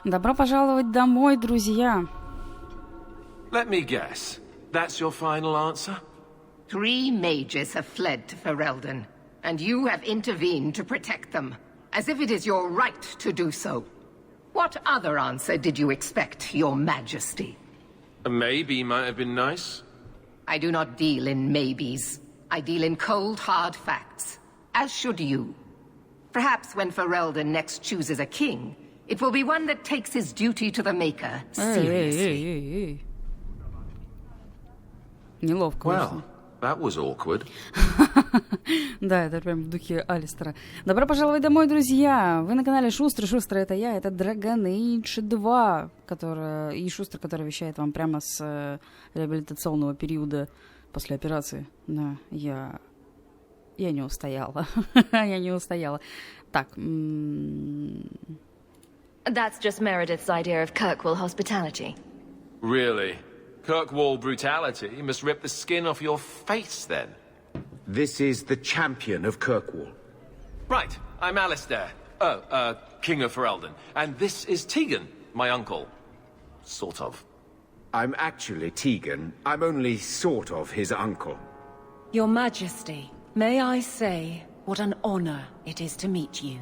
Добро пожаловать домой, друзья. Let me guess. That's your final answer? 3 mages have fled to Ferelden, and you have intervened to protect them, as if it is your right to do so. What other answer did you expect, your majesty? A maybe might have been nice. I do not deal in maybes. I deal in cold, hard facts. As should you. Perhaps when Ferelden next chooses a king, it will be one that takes his duty to the Maker seriously. Неловко. Well, that was awkward. Да, это прям в духе Алистера. Добро пожаловать домой, друзья! Вы на канале Шустрый. Шустрый — это я, это Dragon Age 2, и Шустрый, который вещает вам прямо с реабилитационного периода после операции. Да, я не устояла. Я не устояла. Так. That's just Meredith's idea of Kirkwall hospitality. Really? Kirkwall brutality? You must rip the skin off your face, then. This is the champion of Kirkwall. Right, I'm Alistair. King of Ferelden. And this is Tegan, my uncle. Sort of. I'm actually Tegan. I'm only sort of his uncle. Your Majesty, may I say what an honor it is to meet you.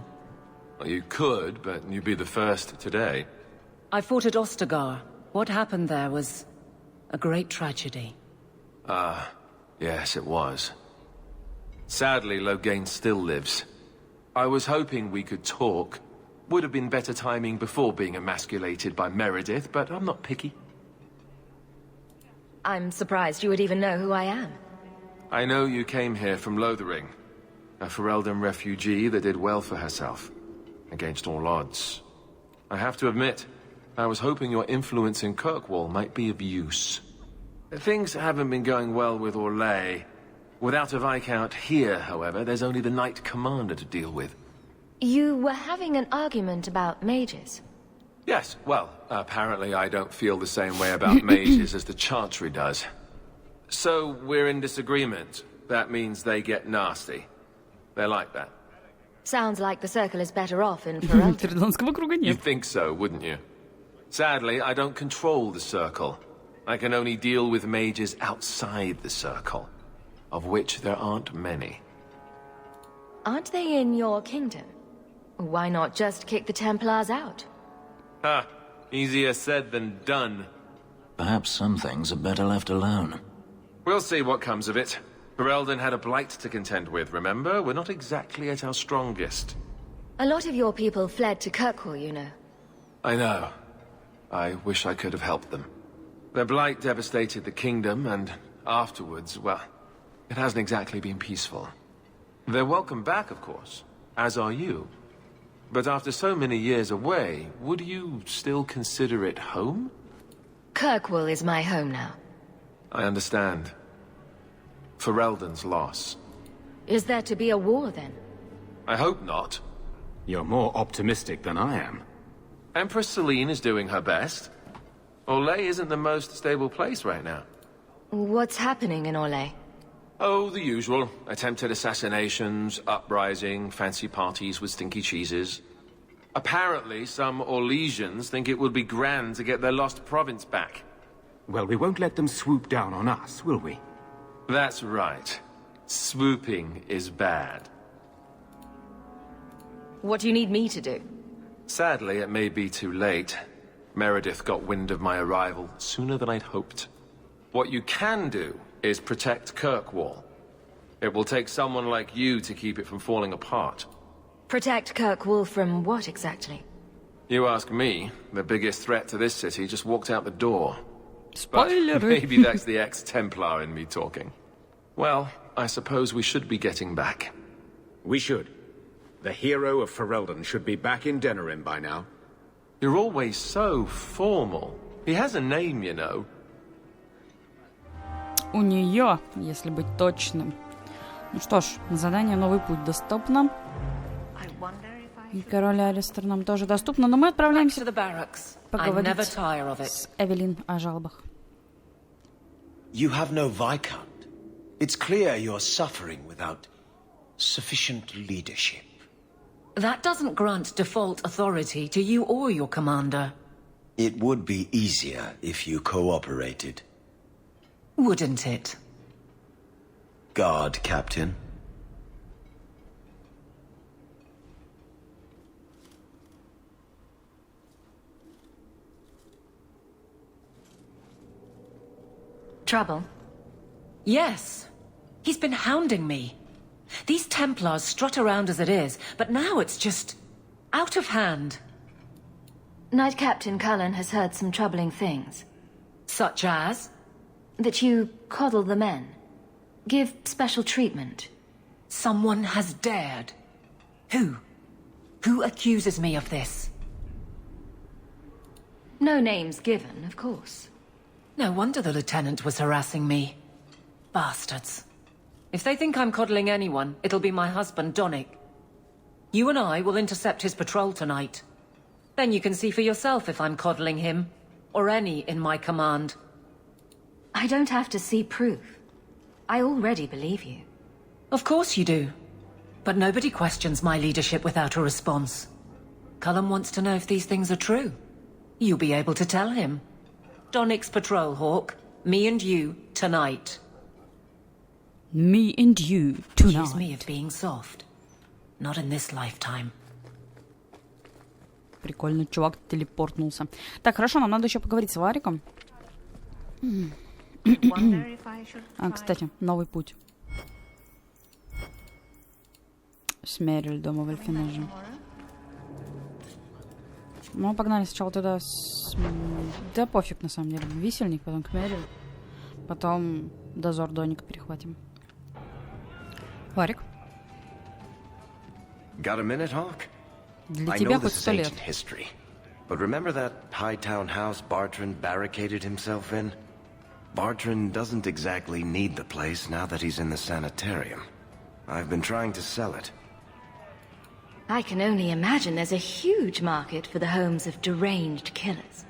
Well, you could, but you'd be the first today. I fought at Ostagar. What happened there was a great tragedy. Yes, it was. Sadly, Loghain still lives. I was hoping we could talk. Would have been better timing before being emasculated by Meredith, but I'm not picky. I'm surprised you would even know who I am. I know you came here from Lothering, a Ferelden refugee that did well for herself, against all odds. I have to admit, I was hoping your influence in Kirkwall might be of use. Things haven't been going well with Orlais. Without a Viscount here, however, there's only the Knight Commander to deal with. You were having an argument about mages. Yes, well, apparently I don't feel the same way about mages as the Chantry does. So, we're in disagreement. That means they get nasty. They're like that. Sounds like the Circle is better off in Ferelden. You'd think so, wouldn't you? Sadly, I don't control the Circle. I can only deal with mages outside the Circle, of which there aren't many. Aren't they in your kingdom? Why not just kick the Templars out? Ha! Easier said than done. Perhaps some things are better left alone. We'll see what comes of it. Ferelden had a blight to contend with, remember? We're not exactly at our strongest. A lot of your people fled to Kirkwall, you know. I know. I wish I could have helped them. Their blight devastated the kingdom, and afterwards, well, it hasn't exactly been peaceful. They're welcome back, of course, as are you. But after so many years away, would you still consider it home? Kirkwall is my home now. I understand. Ferelden's loss. Is there to be a war, then? I hope not. You're more optimistic than I am. Empress Celine is doing her best. Orlais isn't the most stable place right now. What's happening in Orlais? Oh, the usual. Attempted assassinations, uprising, fancy parties with stinky cheeses. Apparently, some Orlesians think it would be grand to get their lost province back. Well, we won't let them swoop down on us, will we? That's right. Swooping is bad. What do you need me to do? Sadly, it may be too late. Meredith got wind of my arrival sooner than I'd hoped. What you can do is protect Kirkwall. It will take someone like you to keep it from falling apart. Protect Kirkwall from what exactly? You ask me, the biggest threat to this city just walked out the door. Spoiler! But maybe that's the ex-Templar in me talking. Well, I suppose we should be getting back. We should. The hero of Ferelden should be back in Denerim by now. You're always so formal. He has a name, you know. У нее, если быть точным. Ну что ж, задание «Новый путь» доступно. И король Алистер нам тоже доступно, но мы отправляемся поговорить с Эвелин о жалобах. You have no Viscount. It's clear you're suffering without sufficient leadership. That doesn't grant default authority to you or your commander. It would be easier if you cooperated. Wouldn't it? Guard, Captain. Trouble? Yes. He's been hounding me. These Templars strut around as it is, but now it's just out of hand. Knight Captain Cullen has heard some troubling things. Such as? That you coddle the men. Give special treatment. Someone has dared. Who? Who accuses me of this? No names given, of course. No wonder the lieutenant was harassing me. Bastards. If they think I'm coddling anyone, it'll be my husband, Donnic. You and I will intercept his patrol tonight. Then you can see for yourself if I'm coddling him, or any in my command. I don't have to see proof. I already believe you. Of course you do. But nobody questions my leadership without a response. Cullen wants to know if these things are true. You'll be able to tell him. Donnic's patrol, Hawk. Me and you, tonight. Me and you, tonight. Accuse me of being soft. Not in this lifetime. Прикольно, чувак телепортнулся. Так, хорошо, нам надо еще поговорить с Вариком. Кстати, новый путь. С Мериль дома в Эльфинаже. Ну, погнали сначала туда с... Да пофиг, на самом деле. Висельник, потом к Мериль. Потом дозор Донника перехватим. Варик. Got a minute, Hawk? Для I тебя know хоть this is 100 лет. ancient history, but remember that Hightown house Bartrand barricaded himself in? Bartrand doesn't exactly need the place now that he's in the sanitarium. I've been trying to sell it. I can only imagine there's a huge market for the homes of deranged killers.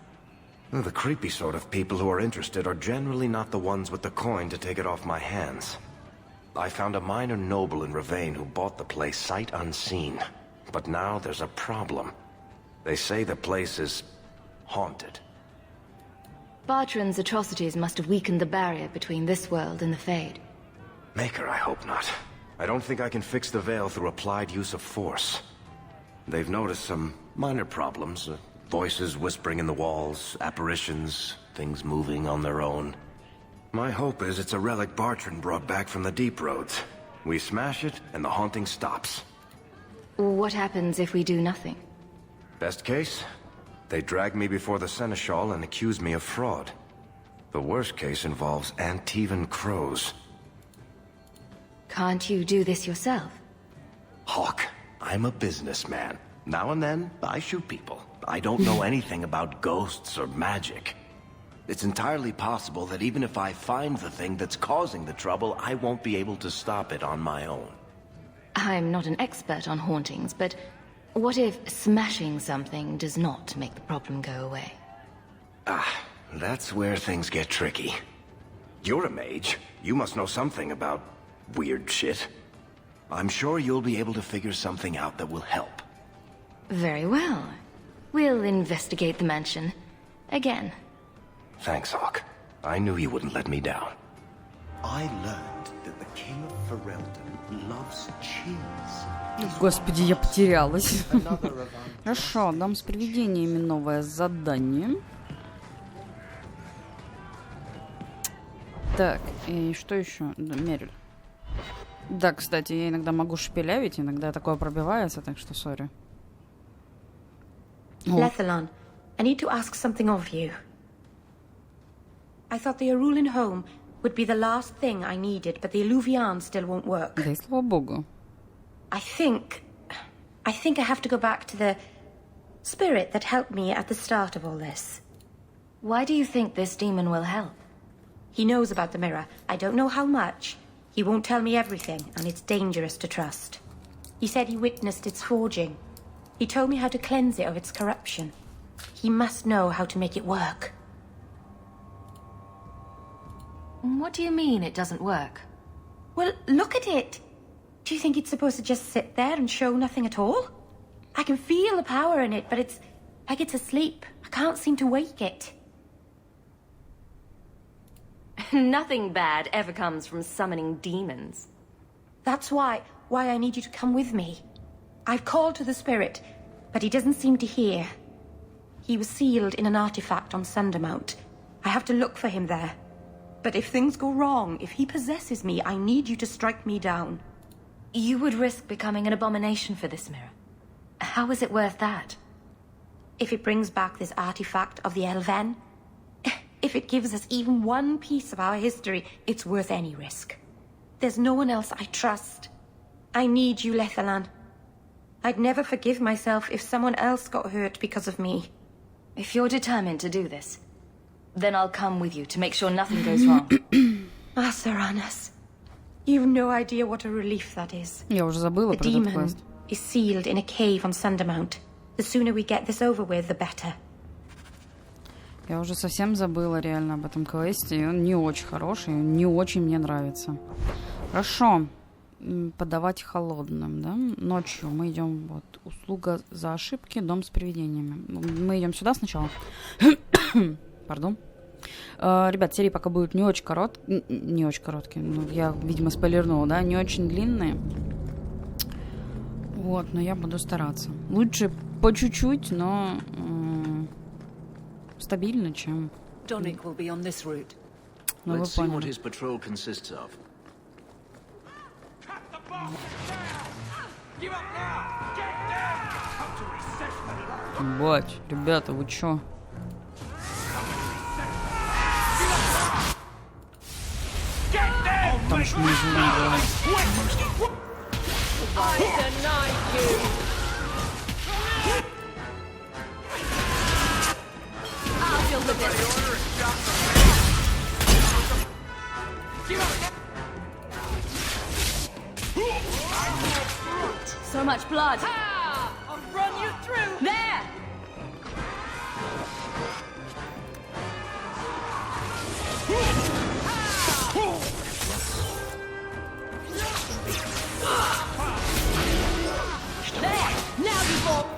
Well, the creepy sort of people who are interested are generally not the ones with the coin to take it off my hands. I found a minor noble in Ravane who bought the place sight unseen. But now there's a problem. They say the place is haunted. Bartrand's atrocities must have weakened the barrier between this world and the Fade. Maker, I hope not. I don't think I can fix the veil through applied use of force. They've noticed some minor problems. Voices whispering in the walls, apparitions, things moving on their own. My hope is it's a relic Bartrand brought back from the Deep Roads. We smash it, and the haunting stops. What happens if we do nothing? Best case, they drag me before the Seneschal and accuse me of fraud. The worst case involves Antivan crows. Can't you do this yourself? Hawk, I'm a businessman. Now and then, I shoot people. I don't know anything about ghosts or magic. It's entirely possible that even if I find the thing that's causing the trouble, I won't be able to stop it on my own. I'm not an expert on hauntings, but what if smashing something does not make the problem go away? That's where things get tricky. You're a mage. You must know something about weird shit. I'm sure you'll be able to figure something out that will help. Very well. We'll investigate the mansion. Again. Thanks, Hawk. I knew you wouldn't let me down. I learned that the King of Ferelden loves cheese. Господи, я потерялась. Хорошо, дам с привидениями новое задание. Так, и что еще? Да, Мериль. Да, кстати, я иногда могу шепелявить, иногда такое пробивается, так что сори. Lethalon, I need to ask something of you. I thought the Arulin home would be the last thing I needed, but the Illuvian still won't work. Да и слава богу. I think I have to go back to the spirit that helped me at the start of all this. Why do you think this demon will help? He knows about the mirror. I don't know how much. He won't tell me everything, and it's dangerous to trust. He said he witnessed its forging. He told me how to cleanse it of its corruption. He must know how to make it work. What do you mean it doesn't work? Well, look at it! Do you think it's supposed to just sit there and show nothing at all? I can feel the power in it, but it's like it's asleep. I can't seem to wake it. Nothing bad ever comes from summoning demons. That's why I need you to come with me. I've called to the spirit, but he doesn't seem to hear. He was sealed in an artifact on Sundermount. I have to look for him there. But if things go wrong, if he possesses me, I need you to strike me down. You would risk becoming an abomination for this mirror. How is it worth that? If it brings back this artifact of the Elven, if it gives us even one piece of our history, it's worth any risk. There's no one else I trust. I need you, Lethalan. I'd never forgive myself if someone else got hurt because of me. If you're determined to do this, then I'll come with you to make sure nothing goes wrong. Saranas, you've no idea what a relief that is. Я уже забыла про этот квест. Is sealed in a cave on Sundermount. The sooner we get this over with, the better. Я уже совсем забыла реально об этом квесте, и он не очень хороший, он не очень мне нравится. Хорошо. Подавать холодным, да? Ночью мы идем, вот, услуга за ошибки, дом с привидениями. Мы идем сюда сначала. Пардон. Ребят, серии пока будут не очень короткие. Не очень короткие. Ну, я, видимо, спойлернула, да? Не очень длинные. Вот, но я буду стараться. Лучше по чуть-чуть, но стабильно, чем... Donick will be on this route. Ну, вы Let's see what поняли. his patrol consists of. Бать, ребята, вы чё? Там ж внизу, да. So much blood. I'll run you through. There.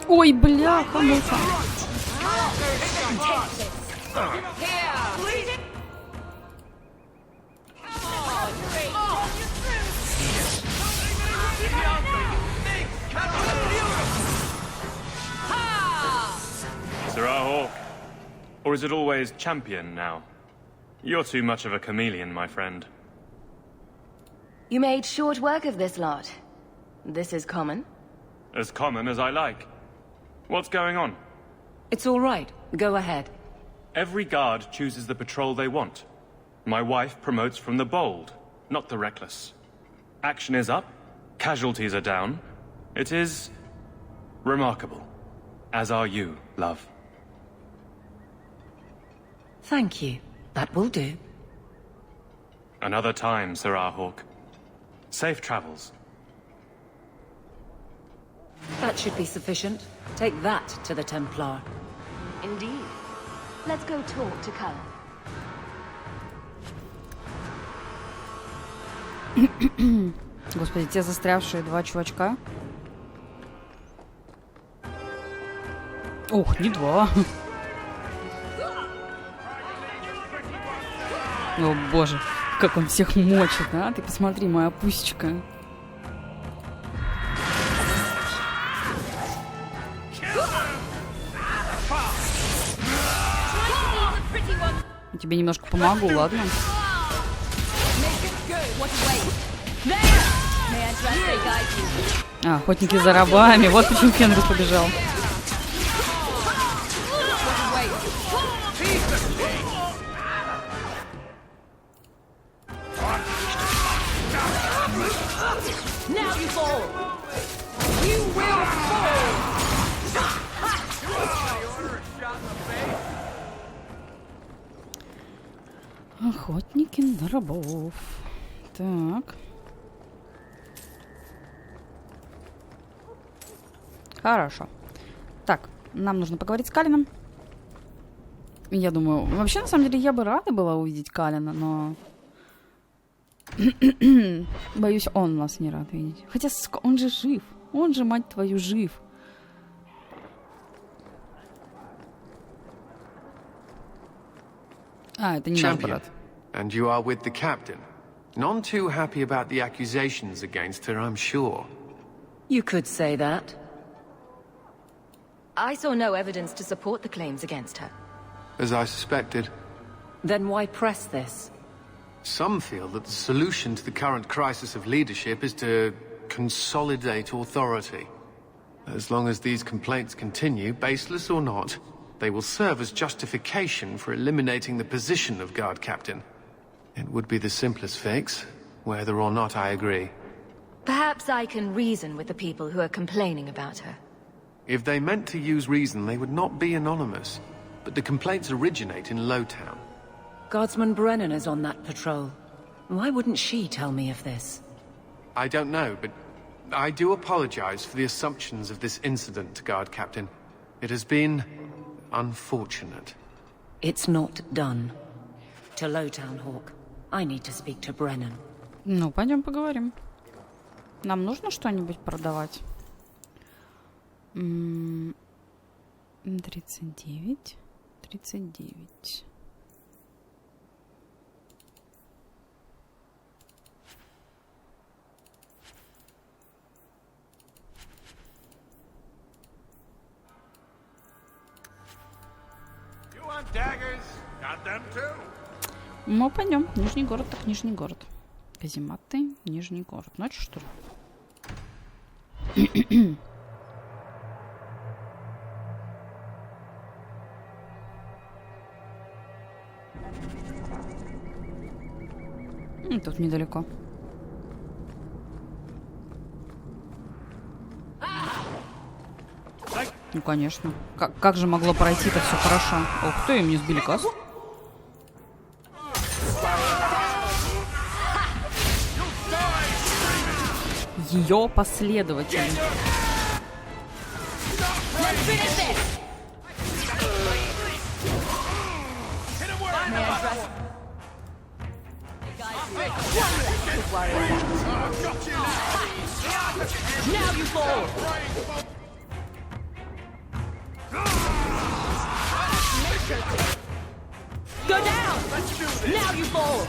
Ой, бляха, муха. Hawk? Or is it always champion now? You're too much of a chameleon, my friend. You made short work of this lot. This is common? As common as I like. What's going on? It's all right. Go ahead. Every guard chooses the patrol they want. My wife promotes from the bold, not the reckless. Action is up, casualties are down. It is remarkable. As are you, love. Thank you. That will do. Another time, Sir Hawk. Safe travels. That should be sufficient. Take that to the Templar. Indeed. Let's go talk to Cullen. Господи, те застрявшие два чувачка. Ух, не два. О боже, как он всех мочит, а? Ты посмотри, моя пусечка. Тебе немножко помогу, ладно? А, охотники за рабами. Вот почему Фенрис побежал. Охотники на рабов. Так. Хорошо. Так, нам нужно поговорить с Калином. Я думаю, вообще, на самом деле, я бы рада была увидеть Калина, но... Боюсь, он нас не рад видеть. Хотя он же жив. Он же, мать твою, жив. это не наш Champion. брат. And you are with the captain. None too happy about the accusations against her, I'm sure. You could say that. I saw no evidence to support the claims against her. As I suspected. Then why press this? Some feel that the solution to the current crisis of leadership is to consolidate authority. As long as these complaints continue, baseless or not, they will serve as justification for eliminating the position of guard captain. It would be the simplest fix, whether or not I agree. Perhaps I can reason with the people who are complaining about her. If they meant to use reason, they would not be anonymous. But the complaints originate in Lowtown. Guardsman Brennan is on that patrol. Why wouldn't she tell me of this? I don't know, but I do apologize for the assumptions of this incident, Guard Captain. It has been unfortunate. It's not done. To Lowtown, Hawk. I need to speak to Brennan. Ну, пойдем поговорим. Нам нужно что-нибудь продавать? 39. 39. Ну, пойдем. Нижний город, так Нижний город. Казематы, Нижний город. Ночь, что ли? Тут недалеко. Ну, конечно. Как же могло пройти-то все хорошо? Ух ты, мне сбили кассу. Ее последователи. Go down! Now you fall!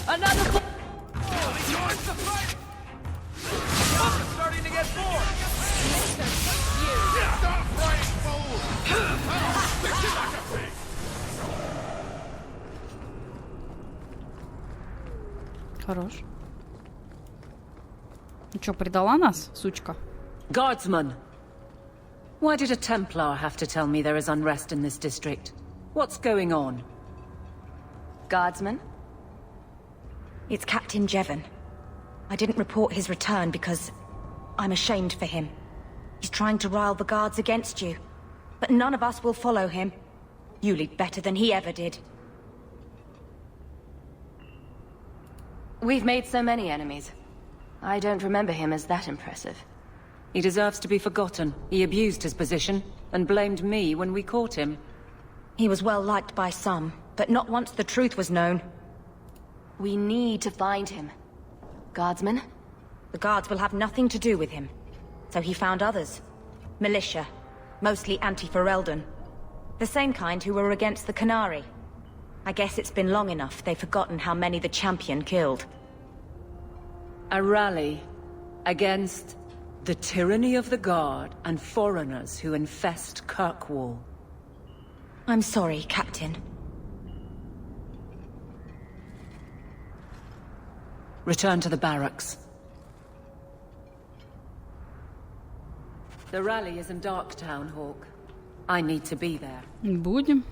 Another fall! Starting to get bored! Stop playing fool! Хорош. Ну что, предала нас, сучка? Guardsman! Why did a Templar have to tell me there is unrest in this district? What's going on? Guardsman? It's Captain Jevon. I didn't report his return because I'm ashamed for him. He's trying to rile the guards against you. But none of us will follow him. You lead better than he ever did. We've made so many enemies. I don't remember him as that impressive. He deserves to be forgotten. He abused his position and blamed me when we caught him. He was well liked by some, but not once the truth was known. We need to find him. Guardsman? The guards will have nothing to do with him. So he found others. Militia. Mostly anti-Ferelden. The same kind who were against the Canary. I guess it's been long enough they've forgotten how many the champion killed. A rally against the tyranny of the Guard and foreigners who infest Kirkwall. I'm sorry, Captain. Return to the barracks. The rally is in Darktown, Hawk. I need to be there. Будем.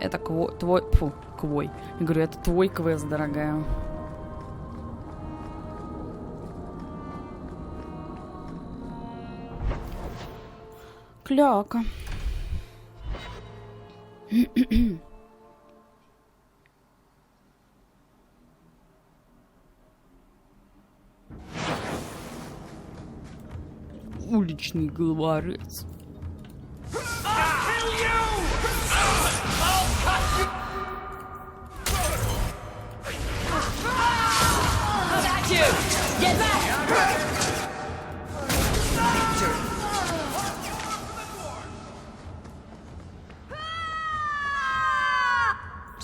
Это твой... Фу, квой. Я говорю, это твой квест, дорогая. Кляка. Уличный головорез. Get back!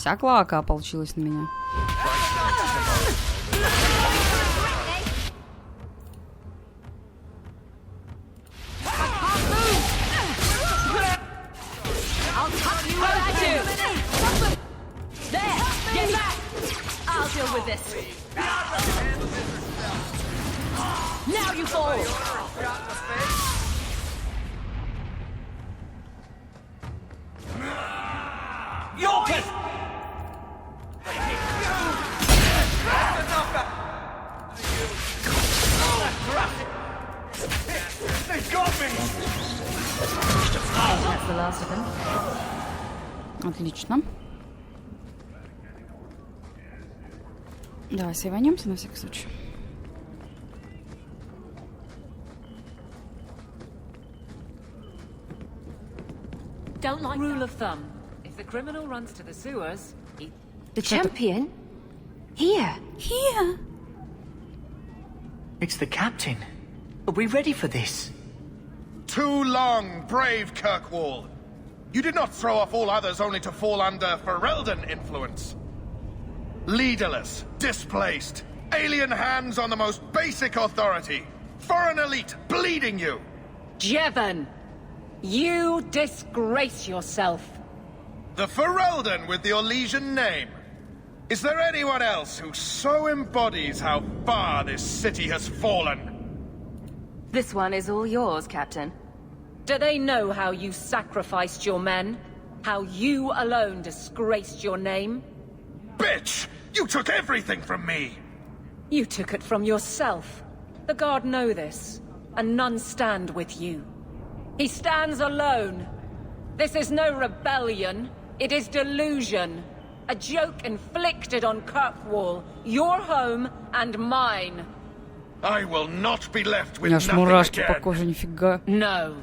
Вся клоака получилась на меня. Отлично. Давай сейванемся на всякий случай. Rule of thumb. If the criminal runs to the sewers, he... The champion? Here. Here. It's the captain. Are we ready for this? Too long, brave Kirkwall. You did not throw off all others only to fall under Ferelden influence. Leaderless, displaced, alien hands on the most basic authority. Foreign elite bleeding you. Jevon! You disgrace yourself. The Ferelden with the Orlesian name. Is there anyone else who so embodies how far this city has fallen? This one is all yours, Captain. Do they know how you sacrificed your men? How you alone disgraced your name? Bitch! You took everything from me! You took it from yourself. The Guard know this, and none stand with you. He stands alone. This is no rebellion, it is delusion. A joke inflicted on Kirkwall, your home and mine. I will not be left with Аж nothing мурашки по again. коже, нифига. No,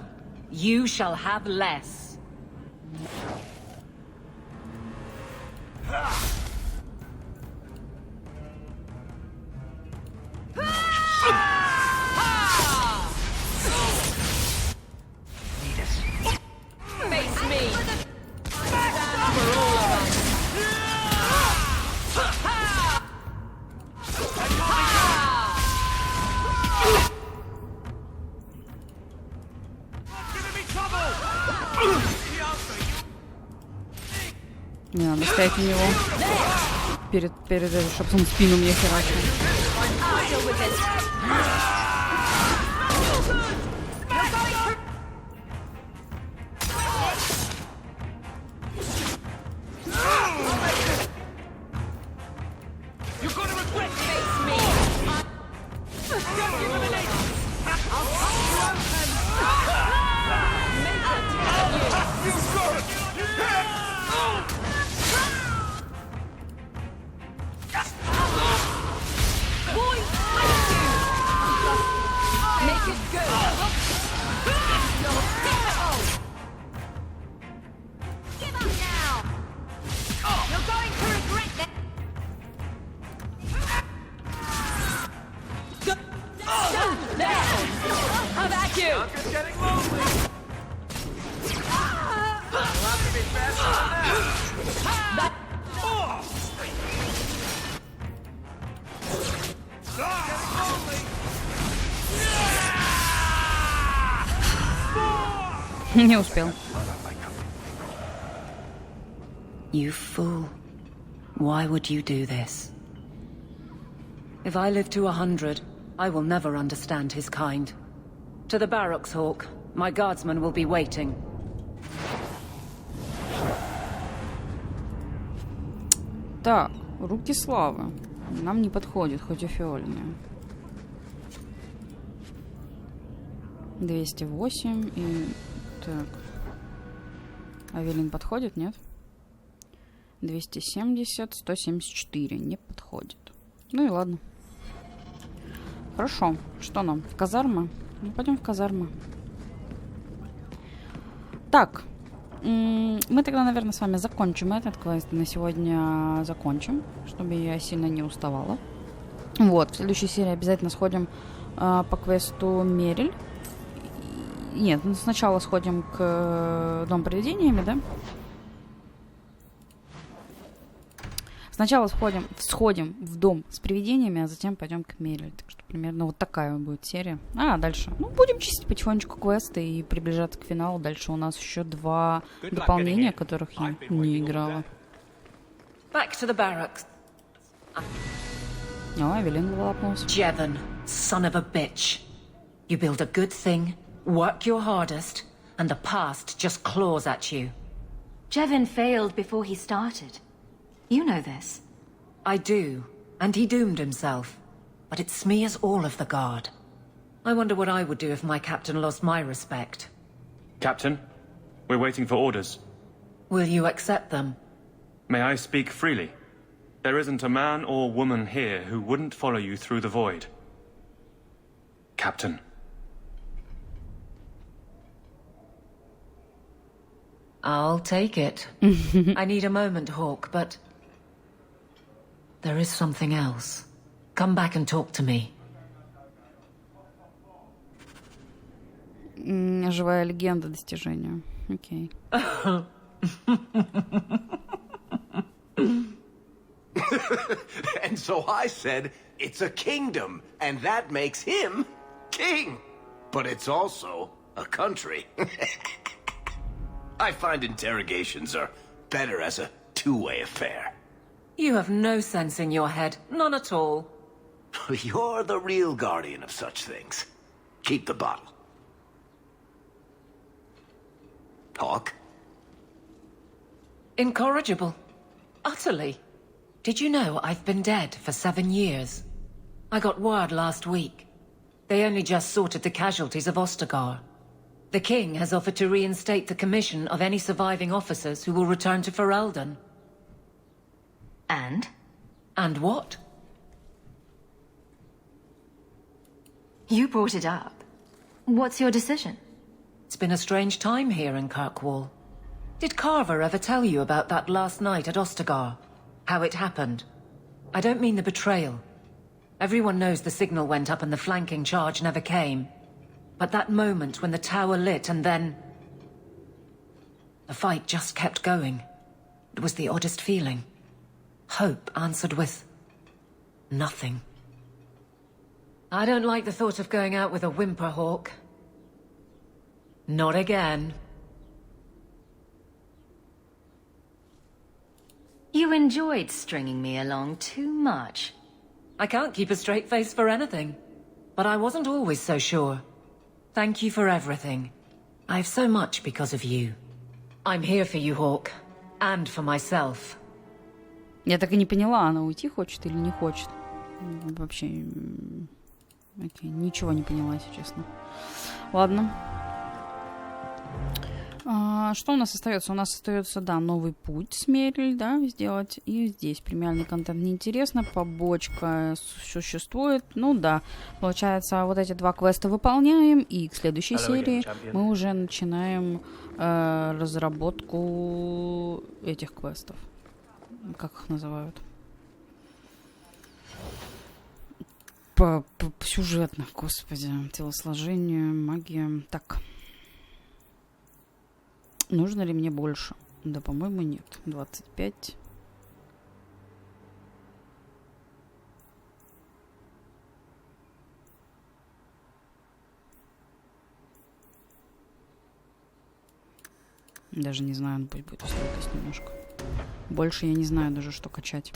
you shall have less. Face me. For all of us. Не надо стоять у него. Перед чтобы он спину мне херачил. Не успел. You fool. Why would you do this? If I live to 100, I will never understand his kind. To the barracks, Hawk. My guardsmen will be waiting. Так, руки славы. Нам не подходит, хоть и фиольные. 208 и... Так. Авелин подходит, нет? 270, 174. Не подходит. Ну и ладно. Хорошо. Что нам? В казармы? Ну, пойдем в казармы. Так. Мы тогда, наверное, с вами закончим этот квест. На сегодня закончим, чтобы я сильно не уставала. Вот. В следующей серии обязательно сходим по квесту Мериль. Нет, сначала сходим к Дому привидениями, да? Сначала сходим в дом с привидениями, а затем пойдем к Мериль. Так что примерно вот такая будет серия. А дальше, ну, будем чистить потихонечку квесты и приближаться к финалу. Дальше у нас еще 2 дополнения, которых я не играла. Back to the barracks. О, Эвелин лапнулась. Jevon, son of a bitch. You build a good thing, work your hardest, and the past just claws at you. Jevon failed before he started. You know this. I do, and he doomed himself. But it smears all of the Guard. I wonder what I would do if my captain lost my respect. Captain, we're waiting for orders. Will you accept them? May I speak freely? There isn't a man or woman here who wouldn't follow you through the void. Captain. I'll take it. I need a moment, Hawk, but... there is something else. Come back and talk to me. Живая легенда достижения. Окей. And so I said, it's a kingdom, and that makes him king. But it's also a country. I find interrogations are better as a two-way affair. You have no sense in your head. None at all. You're the real guardian of such things. Keep the bottle. Hawk? Incorrigible. Utterly. Did you know I've been dead for 7 years? I got word last week. They only just sorted the casualties of Ostagar. The king has offered to reinstate the commission of any surviving officers who will return to Ferelden. And? And what? You brought it up. What's your decision? It's been a strange time here in Kirkwall. Did Carver ever tell you about that last night at Ostagar? How it happened? I don't mean the betrayal. Everyone knows the signal went up and the flanking charge never came. But that moment when the tower lit and then... the fight just kept going. It was the oddest feeling. Hope answered with... nothing. I don't like the thought of going out with a whimper, Hawk. Not again. You enjoyed stringing me along too much. I can't keep a straight face for anything. But I wasn't always so sure. Thank you for everything. I have so much because of you. I'm here for you, Hawk. And for myself. Я так и не поняла, она уйти хочет или не хочет. Вообще... Окей, ничего не поняла, если честно. Ладно. Что у нас остается? У нас остается, да, новый путь с Мериль, да, сделать. И здесь премиальный контент неинтересно, побочка существует. Ну да, получается, вот эти 2 квеста выполняем, и к следующей серии мы уже начинаем разработку этих квестов. Как их называют? По сюжетно, господи, телосложение, магия. Так. Нужно ли мне больше? Да, по-моему, нет. 25. Даже не знаю, пусть будет стойкость немножко. Больше я не знаю даже, что качать.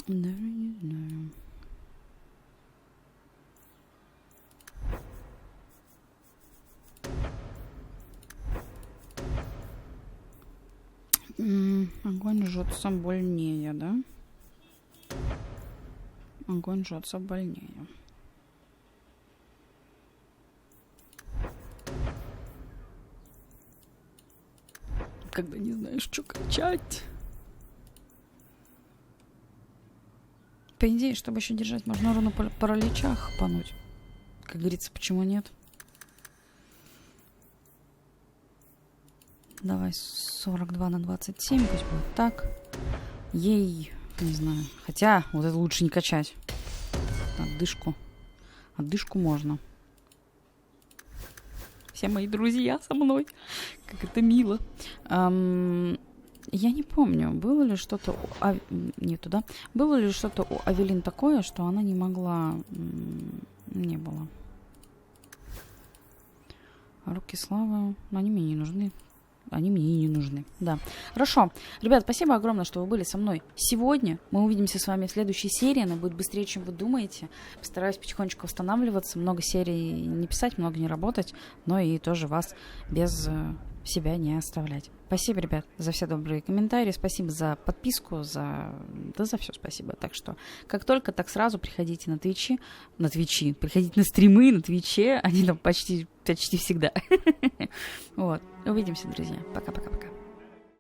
Да, не знаю. Огонь жжется больнее, да? Огонь жжется больнее. Когда не знаешь, что качать. По идее, чтобы еще держать, можно руну паралича хапануть. Как говорится, почему нет? Давай 42 на 27, пусть будет так. Ей, не знаю. Хотя, вот это лучше не качать. Отдышку. Отдышку можно. все мои друзья со мной. Как это мило. Я не помню, было ли что-то не туда. Было ли что-то у Авелин такое, что она не могла... Не было. Руки славы, но они мне не нужны. Они мне и не нужны. Да. Хорошо. Ребят, спасибо огромное, что вы были со мной сегодня. Мы увидимся с вами в следующей серии. Она будет быстрее, чем вы думаете. Постараюсь потихонечку восстанавливаться. Много серий не писать, много не работать. Но и тоже вас без себя не оставлять. Спасибо, ребят, за все добрые комментарии. Спасибо за подписку, за все спасибо. Так что, как только, так сразу приходите на Твичи. Приходите на стримы на Твиче. Они там почти всегда. Вот. Увидимся, друзья. Пока-пока.